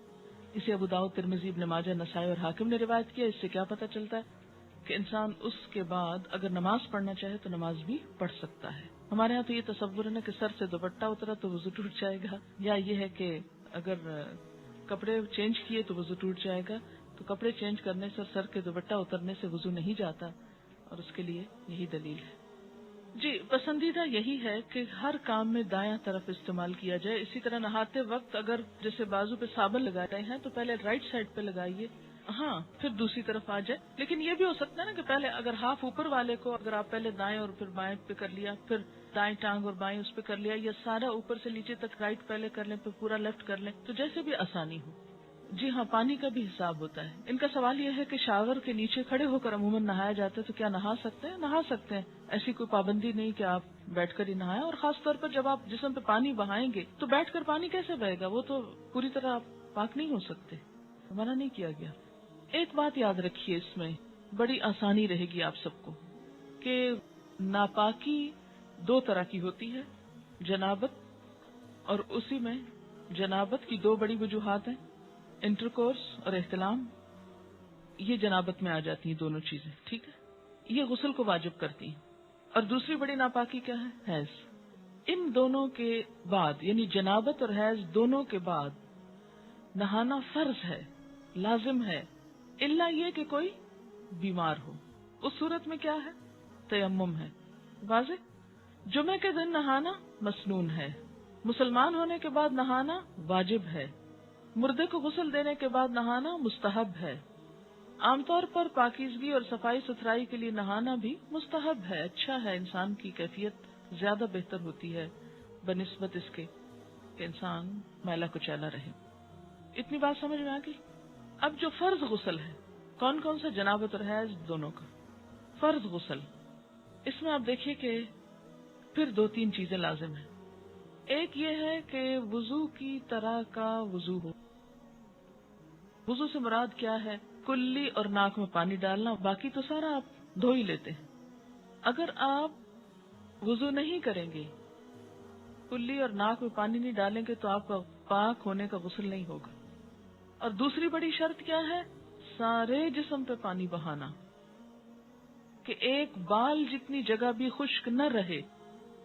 اسے ابو داؤد، ترمذی، ابن ماجہ، نسائی اور حاکم نے روایت کیا۔ اس سے کیا پتہ چلتا ہے کہ انسان اس کے بعد اگر نماز پڑھنا چاہے تو نماز بھی پڑھ سکتا ہے۔ ہمارے ہاں تو یہ تصور ہے نا کہ سر سے دوپٹہ اترا تو وضو ٹوٹ جائے گا، یا یہ ہے کہ اگر کپڑے چینج کیے تو وضو ٹوٹ جائے گا، تو کپڑے چینج کرنے سے اور سر کے دوپٹہ اترنے سے وضو نہیں جاتا، اور اس کے لیے یہی دلیل ہے۔ جی، پسندیدہ یہی ہے کہ ہر کام میں دایاں طرف استعمال کیا جائے۔ اسی طرح نہاتے وقت اگر جیسے بازو پہ صابن لگا رہے ہیں تو پہلے رائٹ سائڈ پہ لگائیے، ہاں پھر دوسری طرف آ جائے۔ لیکن یہ بھی ہو سکتا ہے نا کہ پہلے اگر ہاف اوپر والے کو اگر آپ پہلے دائیں اور پھر بائیں پہ کر لیا، پھر دائیں ٹانگ اور بائیں اس پہ کر لیا، یا سارا اوپر سے نیچے تک رائٹ پہلے کر لیں پھر پورا لیفٹ کر لیں، تو جیسے بھی آسانی ہو۔ جی ہاں، پانی کا بھی حساب ہوتا ہے۔ ان کا سوال یہ ہے کہ شاور کے نیچے کھڑے ہو کر عموماً نہایا جاتا ہے تو کیا نہا سکتے ہیں؟ نہا سکتے ہیں، ایسی کوئی پابندی نہیں کہ آپ بیٹھ کر ہی نہائیں، اور خاص طور پر جب آپ جسم پہ پانی بہائیں گے تو بیٹھ کر پانی کیسے بہے گا؟ وہ تو پوری طرح آپ پاک نہیں ہو سکتے، منع نہیں کیا گیا۔ ایک بات یاد رکھیے، اس میں بڑی آسانی رہے گی آپ سب کو کہ ناپاکی دو طرح کی ہوتی ہے، جنابت، اور اسی میں جنابت کی دو بڑی وجوہات ہیں، انٹرکورس اور احتلام۔ یہ جنابت میں آ جاتی ہیں دونوں چیزیں، ٹھیک ہے، یہ غسل کو واجب کرتی ہیں۔ اور دوسری بڑی ناپاکی کیا ہے؟ حیض۔ ان دونوں کے بعد، یعنی جنابت اور حیض دونوں کے بعد نہانا فرض ہے، لازم ہے، الا یہ کہ کوئی بیمار ہو، اس صورت میں کیا ہے؟ تیمم ہے، واضح۔ جمعے کے دن نہانا مسنون ہے، مسلمان ہونے کے بعد نہانا واجب ہے، مردے کو غسل دینے کے بعد نہانا مستحب ہے، عام طور پر پاکیزگی اور صفائی ستھرائی کے لیے نہانا بھی مستحب ہے، اچھا ہے، انسان کی کیفیت زیادہ بہتر ہوتی ہے بنسبت اس کے کہ انسان میلا کچیلا رہے۔ اتنی بات سمجھ میں آ گئی؟ اب جو فرض غسل ہے، کون کون سا؟ جنابت اور حیض دونوں کا فرض غسل، اس میں آپ دیکھیے کہ پھر دو تین چیزیں لازم ہیں۔ ایک یہ ہے کہ وضو کی طرح کا وضو ہو۔ وضو سے مراد کیا ہے؟ کلی اور ناک میں پانی ڈالنا، باقی تو سارا آپ دھو ہی لیتے ہیں۔ اگر آپ وضو نہیں کریں گے، کلی اور ناک میں پانی نہیں ڈالیں گے تو آپ کا پاک ہونے کا غسل نہیں ہوگا۔ اور دوسری بڑی شرط کیا ہے؟ سارے جسم پہ پانی بہانا، کہ ایک بال جتنی جگہ بھی خشک نہ رہے۔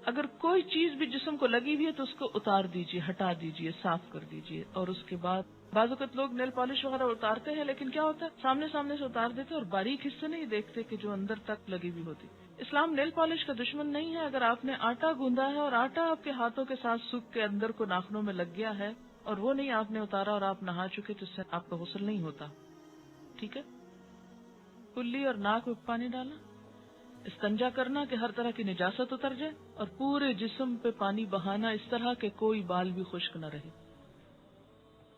اگر کوئی چیز بھی جسم کو لگی ہوئی ہے تو اس کو اتار دیجئے، ہٹا دیجئے، صاف کر دیجئے۔ اور اس کے بعد بعض اوقات لوگ نیل پالش وغیرہ اتارتے ہیں، لیکن کیا ہوتا ہے سامنے سے اتار دیتے اور باریک حصے نہیں دیکھتے کہ جو اندر تک لگی ہوئی ہوتی۔ اسلام نیل پالش کا دشمن نہیں ہے۔ اگر آپ نے آٹا گوندا ہے اور آٹا آپ کے ہاتھوں کے ساتھ سوکھ کے اندر کو ناخنوں میں لگ گیا ہے اور وہ نہیں آپ نے اتارا اور آپ نہا چکے تو اس سے آپ کا غسل نہیں ہوتا، ٹھیک ہے۔ کلی اور ناک میں پانی ڈالنا، استنجا کرنا کہ ہر طرح کی نجاست اتر جائے، اور پورے جسم پہ پانی بہانا اس طرح کہ کوئی بال بھی خشک نہ رہے،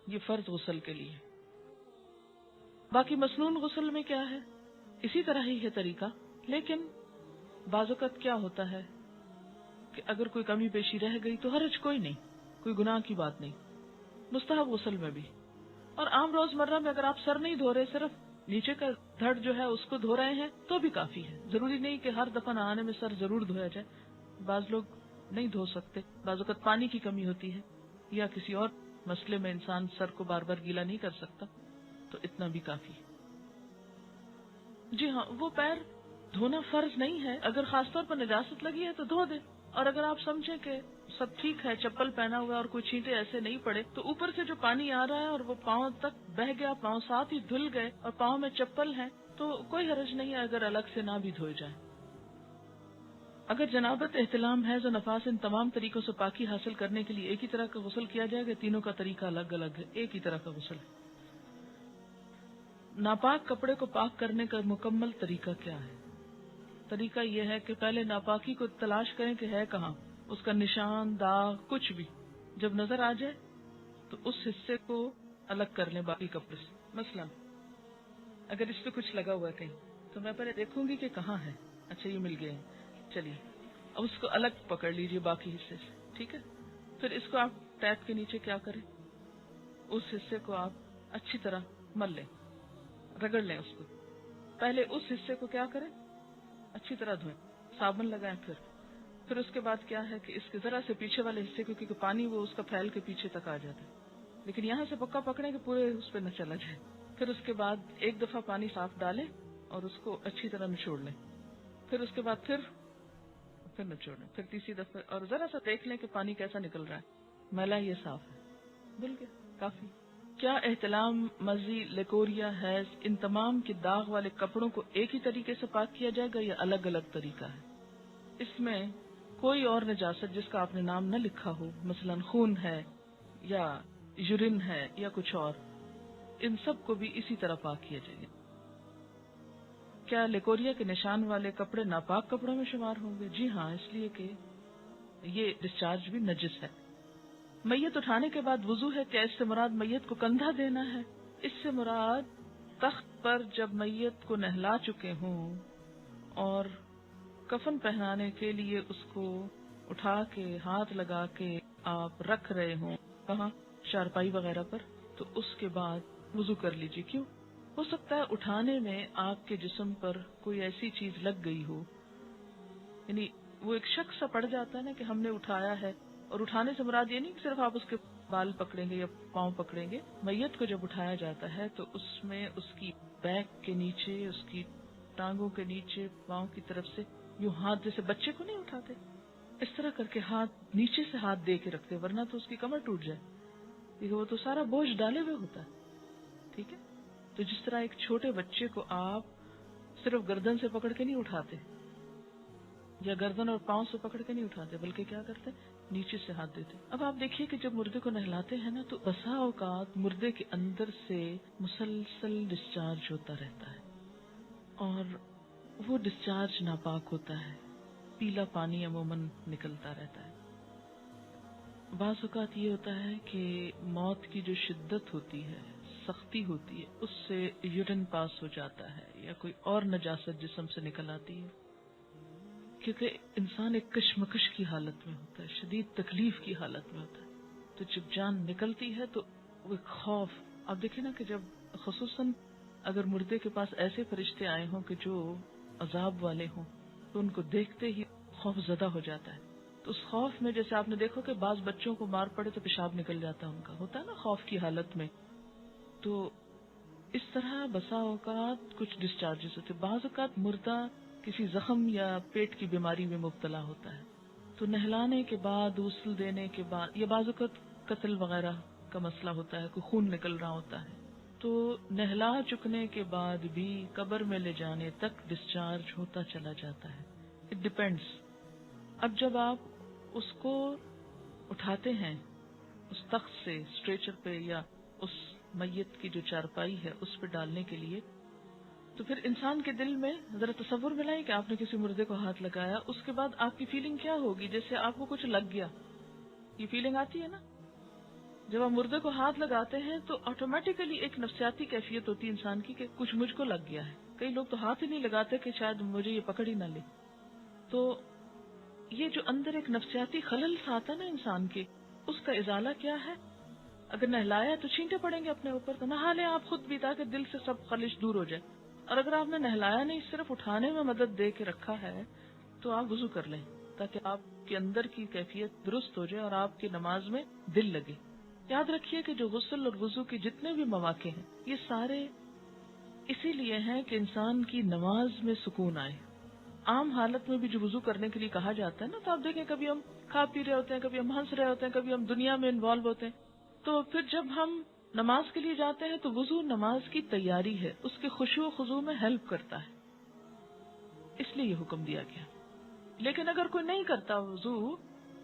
یہ فرض غسل کے لیے۔ باقی مسنون غسل میں کیا ہے؟ اسی طرح ہی ہے طریقہ، لیکن بعض اوقات کیا ہوتا ہے کہ اگر کوئی کمی بیشی رہ گئی تو حرج کوئی نہیں، کوئی گناہ کی بات نہیں، مستحب غسل میں بھی۔ اور عام روزمرہ میں اگر آپ سر نہیں دھو رہے، صرف نیچے کا دھڑ جو ہے اس کو دھو رہے ہیں تو بھی کافی ہے۔ ضروری نہیں کہ ہر دفعہ نہانے میں سر ضرور دھویا جائے، بعض لوگ نہیں دھو سکتے، بعض اوقات پانی کی کمی ہوتی ہے یا کسی اور مسئلے میں انسان سر کو بار بار گیلا نہیں کر سکتا، تو اتنا بھی کافی ہے۔ جی ہاں، وہ پیر دھونا فرض نہیں ہے، اگر خاص طور پر نجاست لگی ہے تو دھو دے، اور اگر آپ سمجھیں کہ سب ٹھیک ہے، چپل پہنا ہوا اور کوئی چھینٹے ایسے نہیں پڑے، تو اوپر سے جو پانی آ رہا ہے اور وہ پاؤں تک بہ گیا، پاؤں ساتھ ہی دھل گئے اور پاؤں میں چپل ہے تو کوئی حرج نہیں ہے اگر الگ سے نہ بھی دھوئے جائیں۔ اگر جنابت، احتلام، حیض و نفاس، ان تمام طریقوں سے پاکی حاصل کرنے کے لیے ایک ہی طرح کا غسل کیا جائے گا، تینوں کا طریقہ الگ الگ ہے، ایک ہی طرح کا غسل ہے۔ ناپاک کپڑے کو پاک کرنے کا مکمل طریقہ کیا ہے؟ طریقہ یہ ہے کہ پہلے ناپاکی کو تلاش کریں کہ ہے کہاں، اس کا نشان، داغ، کچھ بھی جب نظر آ جائے تو اس حصے کو الگ کر لیں باقی کپڑے سے. مثلا اگر اس پہ کچھ لگا ہوا ہے کہیں تو میں پہلے دیکھوں گی کہ کہاں ہے. اچھا یہ مل گئے ہیں، چلیے اب اس کو الگ پکڑ لیجئے باقی حصے سے. ٹھیک ہے، پھر اس کو آپ ٹیپ کے نیچے کیا کریں، اس حصے کو آپ اچھی طرح مل لیں، رگڑ لیں اس کو. پہلے اس حصے کو کیا کریں، اچھی طرح دھوئیں، صابن لگائیں. پھر اس کے بعد کیا ہے کہ اس کے ذرا سے پیچھے والے حصے کو، کیونکہ پانی وہ اس کا پھیل کے پیچھے تک آ جاتا ہے، لیکن یہاں سے پکا پکڑیں کہ پورے اس پہ نہ چلا جائے. پھر اس کے بعد ایک دفعہ پانی صاف ڈالیں اور اس کو اچھی طرح نچوڑ لیں. پھر اس کے بعد پھر نچوڑیں، پھر تیسری دفعہ، اور ذرا سا دیکھ لیں کہ پانی کیسا نکل رہا ہے، میلا یہ صاف ہے، دھل گیا کافی. کیا احتلام، مزی، لیکوریا، حیض، ان تمام کے داغ والے کپڑوں کو ایک ہی طریقے سے پاک کیا جائے گا یا الگ الگ طریقہ ہے؟ اس میں کوئی اور نجاست جس کا آپ نے نام نہ لکھا ہو، مثلا خون ہے یا یورین ہے یا کچھ اور، ان سب کو بھی اسی طرح پاک کیا جائے گا. کیا لیکوریا کے نشان والے کپڑے ناپاک کپڑوں میں شمار ہوں گے؟ جی ہاں، اس لیے کہ یہ ڈسچارج بھی نجس ہے. میت اٹھانے کے بعد وضو ہے، کیا اس سے مراد میت کو کندھا دینا ہے؟ اس سے مراد تخت پر جب میت کو نہلا چکے ہوں اور کفن پہنانے کے لیے اس کو اٹھا کے ہاتھ لگا کے آپ رکھ رہے ہوں، کہاں، چارپائی وغیرہ پر، تو اس کے بعد وضو کر لیجیے. کیوں؟ ہو سکتا ہے اٹھانے میں آپ کے جسم پر کوئی ایسی چیز لگ گئی ہو، یعنی وہ ایک شک سا پڑ جاتا ہے نا کہ ہم نے اٹھایا ہے. اور اٹھانے سے مراد یہ نہیں کہ صرف آپ اس کے بال پکڑیں گے یا پاؤں پکڑیں گے. میت کو جب اٹھایا جاتا ہے تو اس میں اس کی بیک کے نیچے، اس کی ٹانگوں کے نیچے، پاؤں کی طرف سے یوں ہاتھ، جیسے بچے کو نہیں اٹھاتے اس طرح کر کے ہاتھ نیچے سے ہاتھ دے کے رکھتے، ورنہ تو اس کی کمر ٹوٹ جائے، کیونکہ وہ تو سارا بوجھ ڈالے ہوئے ہوتا ہے. ٹھیک ہے، تو جس طرح ایک چھوٹے بچے کو آپ صرف گردن سے پکڑ کے نہیں اٹھاتے یا گردن اور پاؤں سے پکڑ کے نہیں اٹھاتے، بلکہ کیا کرتے، نیچے سے ہاتھ دیتے. اب آپ دیکھیے کہ جب مردے کو نہلاتے ہیں نا تو بسا اوقات مردے کے اندر سے مسلسل ڈسچارج ہوتا رہتا ہے اور وہ ڈسچارج ناپاک ہوتا ہے، پیلا پانی عموماً نکلتا رہتا ہے. بعض اوقات یہ ہوتا ہے کہ موت کی جو شدت ہوتی ہے، سختی ہوتی ہے، اس سے یورین پاس ہو جاتا ہے یا کوئی اور نجاست جسم سے نکل آتی ہے، کیونکہ انسان ایک کشمکش کی حالت میں ہوتا ہے، شدید تکلیف کی حالت میں ہوتا ہے. تو جب جان نکلتی ہے تو وہ ایک خوف، آپ دیکھیں نا کہ جب خصوصاً اگر مردے کے پاس ایسے فرشتے آئے ہوں کہ جو عذاب والے ہوں تو ان کو دیکھتے ہی خوف زدہ ہو جاتا ہے. تو اس خوف میں جیسے آپ نے دیکھو کہ بعض بچوں کو مار پڑے تو پیشاب نکل جاتا ہے، ان کا ہوتا ہے نا خوف کی حالت میں. تو اس طرح بسا اوقات کچھ ڈسچارجز ہوتے، بعض اوقات مردہ کسی زخم یا پیٹ کی بیماری میں مبتلا ہوتا ہے، تو نہلانے کے بعد، غسل دینے کے بعد، یا بعض اوقات قتل وغیرہ کا مسئلہ ہوتا ہے، کوئی خون نکل رہا ہوتا ہے، تو نہلا چکنے کے بعد بھی قبر میں لے جانے تک ڈسچارج ہوتا چلا جاتا ہے. It depends. اب جب آپ اس کو اٹھاتے ہیں اس تخت سے اسٹریچر پہ یا اس میت کی جو چارپائی ہے اس پہ ڈالنے کے لیے، تو پھر انسان کے دل میں ذرا تصور ملائیں کہ آپ نے کسی مردے کو ہاتھ لگایا، اس کے بعد آپ کی فیلنگ کیا ہوگی؟ جیسے آپ کو کچھ لگ گیا، یہ فیلنگ آتی ہے نا جب آپ مردے کو ہاتھ لگاتے ہیں تو آٹومیٹیکلی ایک نفسیاتی کیفیت ہوتی ہے انسان کی کہ کچھ مجھ کو لگ گیا ہے. کئی لوگ تو ہاتھ ہی نہیں لگاتے کہ شاید مجھے یہ پکڑ ہی نہ لے. تو یہ جو اندر ایک نفسیاتی خلل سا آتا ہے نا انسان کے، اس کا ازالہ کیا ہے؟ اگر نہلایا تو چھینٹے پڑیں گے اپنے اوپر، تو نہا لیں آپ خود بھی تاکہ دل سے سب خلش دور ہو جائے. اور اگر آپ نے نہلایا نہیں، صرف اٹھانے میں مدد دے کے رکھا ہے، تو آپ وضو کر لیں تاکہ آپ کے اندر کی کیفیت درست ہو جائے اور آپ کی نماز میں دل لگے. یاد رکھیے کہ جو غسل اور وضو کے جتنے بھی مواقع ہیں یہ سارے اسی لیے ہیں کہ انسان کی نماز میں سکون آئے. عام حالت میں بھی جو وضو کرنے کے لیے کہا جاتا ہے نا، تو آپ دیکھیں کبھی ہم کھا پی رہے ہوتے ہیں، کبھی ہم ہنس رہے ہوتے ہیں، کبھی ہم دنیا میں انوالو ہوتے ہیں، تو پھر جب ہم نماز کے لیے جاتے ہیں تو وضو نماز کی تیاری ہے، اس کے خشوع و خضوع میں ہیلپ کرتا ہے، اس لیے یہ حکم دیا گیا. لیکن اگر کوئی نہیں کرتا وضو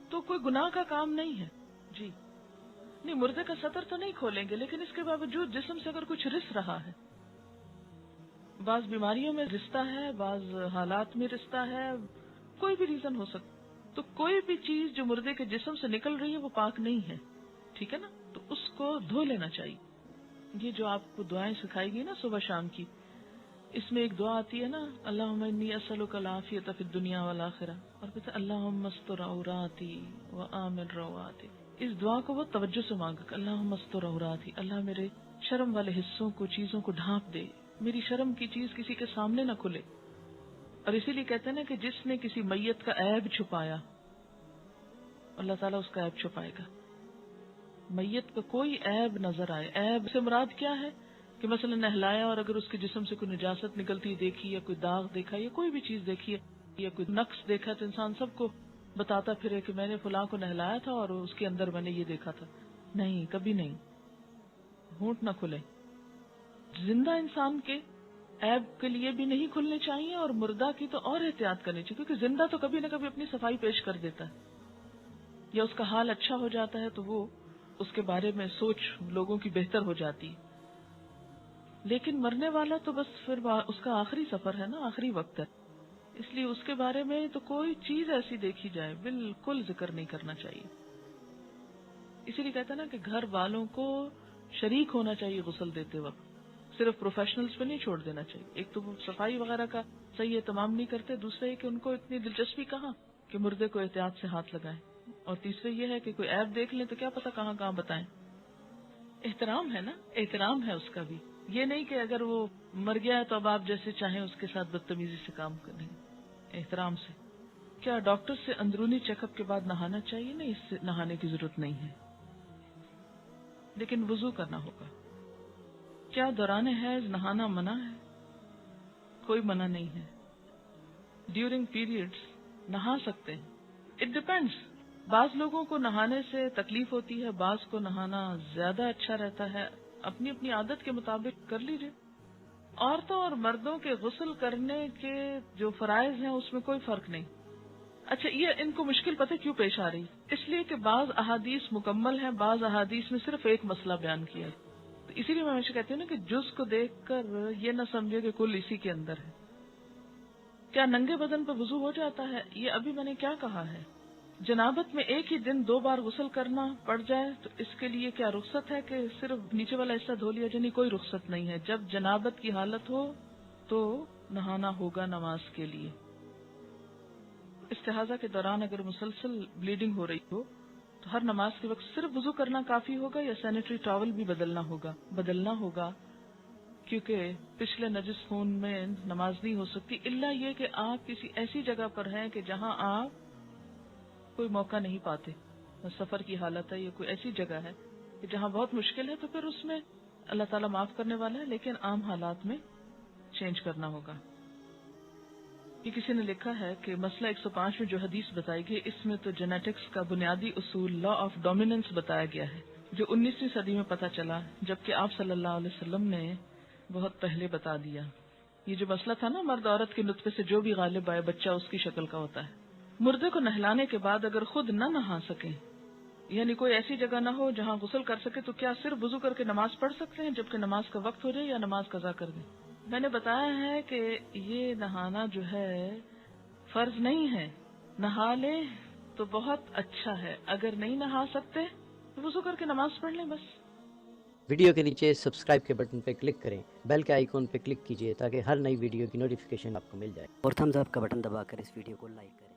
تو کوئی گناہ کا کام نہیں ہے. جی نہیں، مردے کا سطر تو نہیں کھولیں گے، لیکن اس کے باوجود جسم سے اگر کچھ رس رہا ہے بعض بیماریوں میں رشتہ ہے، بعض حالات میں رشتہ ہے، کوئی بھی ریزن ہو سکتا. تو کوئی بھی چیز جو مردے کے جسم سے نکل رہی ہے وہ پاک نہیں ہے، ٹھیک ہے نا، تو اس کو دھو لینا چاہیے. یہ جو آپ کو دعائیں سکھائی گئی نا صبح شام کی، اس میں ایک دعا آتی ہے نا، اللہم انی اسألک العافیۃ فی الدنیا والآخرہ، اور کہتے ہیں اللہم استر عوراتی وآمن رواتی. اس دعا کو وہ توجہ سے مانگا، اللہم استر عوراتی، اللہ میرے شرم والے حصوں کو، چیزوں کو ڈھانپ دے، میری شرم کی چیز کسی کے سامنے نہ کھلے. اور اسی لیے کہتے ہیں نا کہ جس نے کسی میت کا عیب چھپایا اللہ تعالیٰ اس کا عیب چھپائے گا. میت کا کوئی عیب نظر آئے، عیب سے مراد کیا ہے کہ مثلا نہلایا اور اگر اس کے جسم سے کوئی نجاست نکلتی دیکھی، یا کوئی داغ دیکھا، یا کوئی بھی چیز دیکھی ہے، یا کوئی نقص دیکھا، تو انسان سب کو بتاتا پھرے کہ میں نے فلاں کو نہلایا تھا اور اس کے اندر میں نے یہ دیکھا تھا. نہیں، کبھی نہیں، ہونٹ نہ کھلے. زندہ انسان کے عیب کے لیے بھی نہیں کھلنے چاہیے، اور مردہ کی تو اور احتیاط کرنی چاہیے، کیونکہ زندہ تو کبھی نہ کبھی اپنی صفائی پیش کر دیتا ہے، یا اس کا حال اچھا ہو جاتا ہے تو وہ اس کے بارے میں سوچ لوگوں کی بہتر ہو جاتی ہے. لیکن مرنے والا تو بس پھر اس کا آخری سفر ہے نا، آخری وقت ہے، اس لیے اس کے بارے میں تو کوئی چیز ایسی دیکھی جائے بالکل ذکر نہیں کرنا چاہیے. اسی لیے کہتا ہے نا کہ گھر والوں کو شریک ہونا چاہیے غسل دیتے وقت، صرف پروفیشنلز پہ نہیں چھوڑ دینا چاہیے. ایک تو وہ صفائی وغیرہ کا صحیح اہتمام نہیں کرتے، دوسرا یہ کہ ان کو اتنی دلچسپی کہاں کہ مردے کو احتیاط سے ہاتھ لگائیں، اور تیسرے یہ ہے کہ کوئی عیب دیکھ لیں تو کیا پتا کہاں کہاں بتائیں. احترام ہے نا، احترام ہے اس کا بھی. یہ نہیں کہ اگر وہ مر گیا ہے تو اب آپ جیسے چاہیں اس کے ساتھ بدتمیزی سے کام کریں، احترام سے. کیا ڈاکٹر سے اندرونی چیک اپ کے بعد نہانا چاہیے؟ نہیں، اس سے نہانے کی ضرورت نہیں ہے، لیکن وضو کرنا ہوگا. کیا دوران حیض نہانا منع ہے؟ کوئی منع نہیں ہے. ڈیورنگ پیریڈز نہا سکتے ہیں. اٹ ڈپینڈس، بعض لوگوں کو نہانے سے تکلیف ہوتی ہے، بعض کو نہانا زیادہ اچھا رہتا ہے. اپنی اپنی عادت کے مطابق کر لیجیے. عورتوں اور مردوں کے غسل کرنے کے جو فرائض ہیں اس میں کوئی فرق نہیں. اچھا، یہ ان کو مشکل پتہ کیوں پیش آ رہی؟ اس لیے کہ بعض احادیث مکمل ہیں، بعض احادیث میں صرف ایک مسئلہ بیان کیا ہے. تو اسی لیے میں ہمیشہ کہتی ہوں نا کہ جز کو دیکھ کر یہ نہ سمجھے کہ کل اسی کے اندر ہے. کیا ننگے بدن پر وضو ہو جاتا ہے؟ یہ ابھی میں نے کیا کہا ہے. جنابت میں ایک ہی دن 2 بار غسل کرنا پڑ جائے تو اس کے لیے کیا رخصت ہے کہ صرف نیچے والا حصہ دھو لیا جائے؟ کوئی رخصت نہیں ہے. جب جنابت کی حالت ہو تو نہانا ہوگا نماز کے لیے. استحاضہ کے دوران اگر مسلسل بلیڈنگ ہو رہی ہو تو ہر نماز کے وقت صرف وضو کرنا کافی ہوگا یا سینیٹری ٹاول بھی بدلنا ہوگا کیونکہ پچھلے نجس خون میں نماز نہیں ہو سکتی، الا یہ کہ آپ کسی ایسی جگہ پر ہیں کہ جہاں آپ کوئی موقع نہیں پاتے، سفر کی حالت ہے یا کوئی ایسی جگہ ہے کہ جہاں بہت مشکل ہے، تو پھر اس میں اللہ تعالیٰ معاف کرنے والا ہے، لیکن عام حالات میں چینج کرنا ہوگا. یہ کسی نے لکھا ہے کہ مسئلہ 105 میں جو حدیث بتائی گئی اس میں تو جینیٹکس کا بنیادی اصول لا آف ڈومیننس بتایا گیا ہے جو 19ویں صدی میں پتہ چلا، جبکہ آپ صلی اللہ علیہ وسلم نے بہت پہلے بتا دیا. یہ جو مسئلہ تھا نا، مرد عورت کے نطفے سے جو بھی غالب آئے بچہ اس کی شکل کا ہوتا ہے. مردے کو نہلانے کے بعد اگر خود نہ نہا سکیں، یعنی کوئی ایسی جگہ نہ ہو جہاں غسل کر سکے، تو کیا صرف وضو کر کے نماز پڑھ سکتے ہیں جبکہ نماز کا وقت ہو جائے، یا نماز قضا کر دیں؟ میں نے بتایا ہے کہ یہ نہانا جو ہے فرض نہیں ہے. نہا لے تو بہت اچھا ہے، اگر نہیں نہا سکتے تو وضو کر کے نماز پڑھ لیں بس. ویڈیو کے نیچے سبسکرائب کے بٹن پہ کلک کریں، بیل کے آئیکن پہ کلک کیجئے تاکہ ہر نئی ویڈیو کی نوٹیفیکیشن آپ کو مل جائے، اور تھمز اپ کا بٹن دبا کر اس ویڈیو کو لائک کریں.